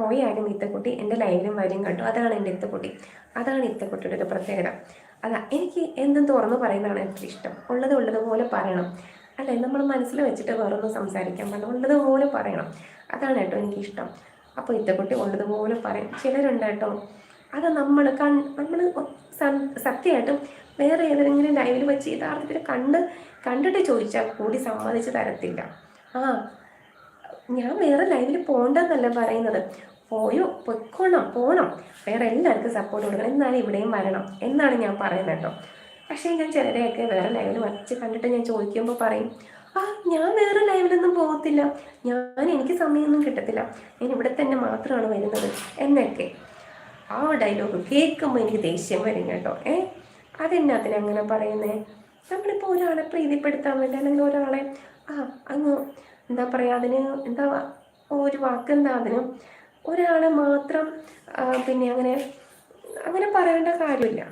പോയാലും ഇത്തക്കുട്ടി എൻ്റെ ലൈവിലും വരും കേട്ടോ. അതാണ് എൻ്റെ ഇത്തക്കുട്ടി, അതാണ് ഇത്തക്കുട്ടിയുടെ ഒരു പ്രത്യേകത. അതാ എനിക്ക് എന്തും തുറന്ന് പറയുന്നതാണ് ഏറ്റവും ഇഷ്ടം. ഉള്ളതുപോലെ പറയണം, അല്ലേ? നമ്മൾ മനസ്സിൽ വെച്ചിട്ട് വേറൊന്നും സംസാരിക്കാൻ പാടില്ല, ഉള്ളതുപോലെ പറയണം. അതാണ് കേട്ടോ എനിക്കിഷ്ടം. അപ്പോൾ ഇത്തക്കുട്ടി ഉള്ളതുപോലെ പറയും. ചിലരുണ്ട് കേട്ടോ, അത് നമ്മൾ സത്യമായിട്ടും വേറെ ഏതെങ്കിലും ലൈവിൽ വെച്ച് യഥാർത്ഥത്തിൽ കണ്ടിട്ട് ചോദിച്ചാൽ കൂടി സമ്മതിച്ച് തരത്തില്ല. ആ, ഞാൻ വേറെ ലൈവിൽ പോകണ്ടെന്നല്ല പറയുന്നത്, പോകണം, വേറെ എല്ലാവർക്കും സപ്പോർട്ട് കൊടുക്കണം, എന്നാലും ഇവിടെയും വരണം എന്നാണ് ഞാൻ പറയുന്നത് കേട്ടോ. പക്ഷേ ഞാൻ ചിലരെയൊക്കെ വേറെ ലൈവിൽ വച്ച് കണ്ടിട്ട് ഞാൻ ചോദിക്കുമ്പോൾ പറയും, ഞാൻ വേറെ ലൈവിലൊന്നും പോകത്തില്ല, എനിക്ക് സമയമൊന്നും കിട്ടത്തില്ല, ഞാൻ ഇവിടെ തന്നെ മാത്രമാണ് വരുന്നത് എന്നൊക്കെ. ആ ഡയലോഗ് കേൾക്കുമ്പോൾ എനിക്ക് ദേഷ്യം വരും കേട്ടോ. അതെന്നാത്തിന് അങ്ങനെ പറയുന്നേ? നമ്മളിപ്പോൾ ഒരാളെ പ്രീതിപ്പെടുത്താൻ വേണ്ടി, അല്ലെങ്കിൽ ഒരാളെ അങ്ങ് എന്താ പറയുക, അതിന് എന്താ ഒരു വാക്കെന്താ അതിന്, ഒരാളെ മാത്രം പിന്നെ അങ്ങനെ പറയേണ്ട കാര്യമില്ല.